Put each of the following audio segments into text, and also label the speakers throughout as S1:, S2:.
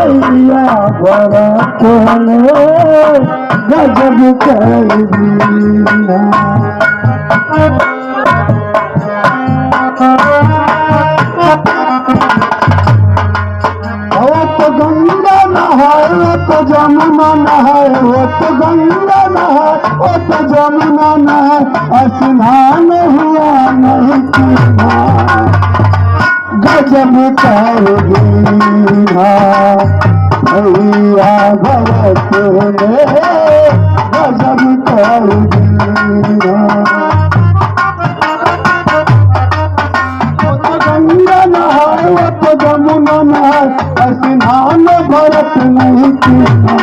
S1: भैया भरत ने गजब कर दिया। वो तो गंगा नहाए, वो तो जमुना नहाए, वो तो गंगा नहाए, वो तो जमुना नहाए, स्नान हुआ नहीं किया, गजब कर दिया। भैया भरत ने गजब कर दिया। गंगा नहाए, वो तो जमुना नहाए, स्नान भरत नहीं किया,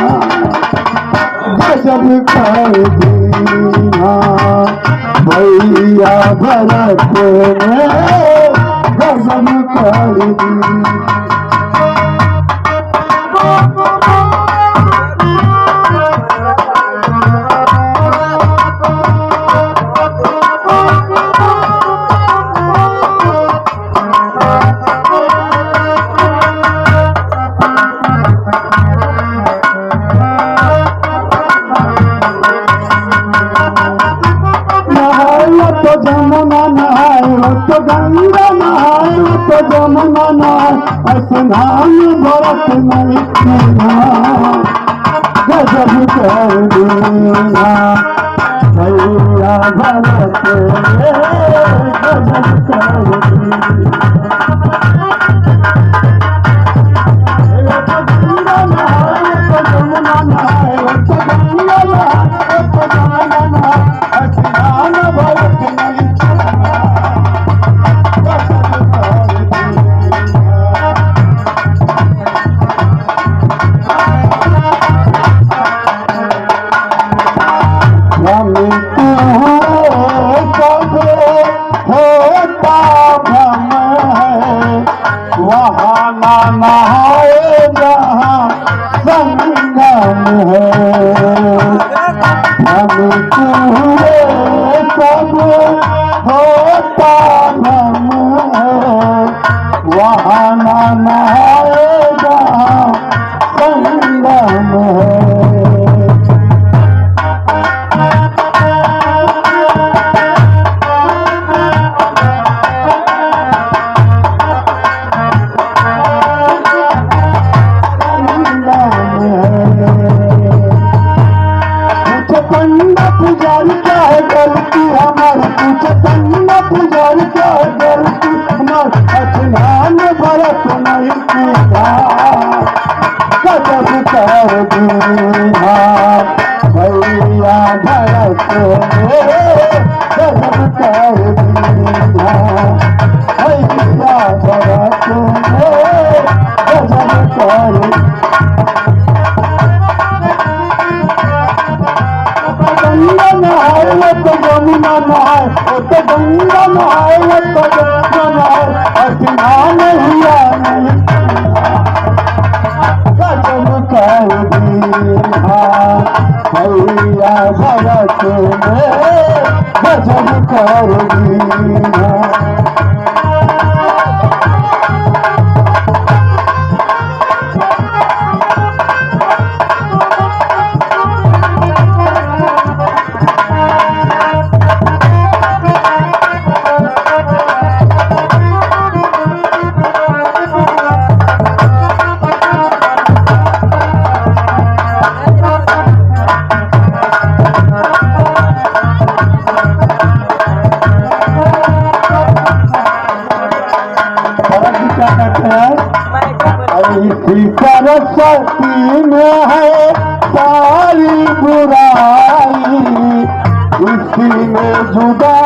S1: गजब कर दिया। भैया भरत ने गजब कर दिया। जमुना नहाए, वो तो गंगा नहाए, वो तो जमुना नहाए, स्नान भरत नहीं किया, गजब कर दिया। भैया भरत ने गजब कर दिया। गंगा नहाए, वो तो जमुना नहाए, वो तो गंगा नहाए, वो तो जमुना नहाए, स्नान भरत नहीं किया, गजब कर दिया। होता भ्रम है, वहाँ ना नहाए जहाँ संगम है। हमको सब होता भ्रम है, वहाँ ना नहाए जहाँ संगम है। पंडा पुजारी क्या है गलती हमारी, पूछे पंडा पुजारी क्या है गलती हमारी, स्नान भरत नहीं किया, गजब कर दिया। भैया भरत ने गजब कर दिया। भैया भरत ने गजब कर दिया। गंगा नहाए, वो तो जमुना नहाए, वो तो गंगा नहाए, वो तो जमुना नहाए, स्नान हुआ नहीं किया, गजब कर दिया। भैया भरत ने गजब कर दिया। इसी सरस्वती में है सारी बुराई, इसी में जुदा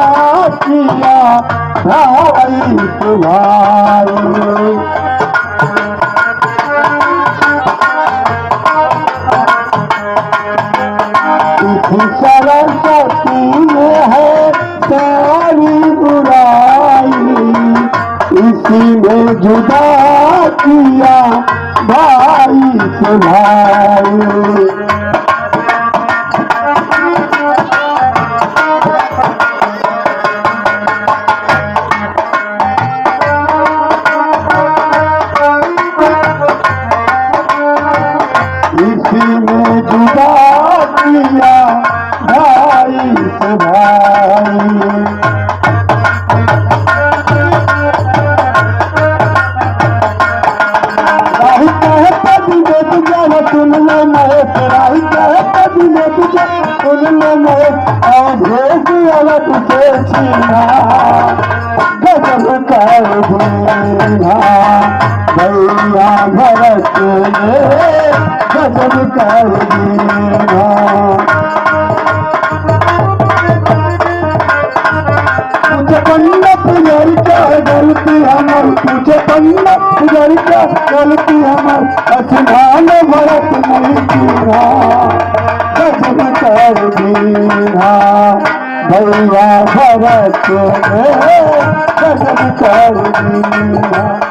S1: किया भाई तुम्हारी। इसी सरस्वती में है सारी बुराई, इसी में जुदा किया भाई से भाई। दिया भाई से भाई। राही कहता दिने तुझे वो सुन ले महेश, राही कहता दिने तुझे सुन ले महेश, और भेज दिया तुझे छीना गजब कर दीना भैया भरत ने गजब कर दीना। तुझे पंडित पुजारी का गलती हमर, तुझे पंडित पुजारी का गलती हमर, स्नान भरत नहीं किया गजब कर दीना भैया भरत ने गजब कर दीना।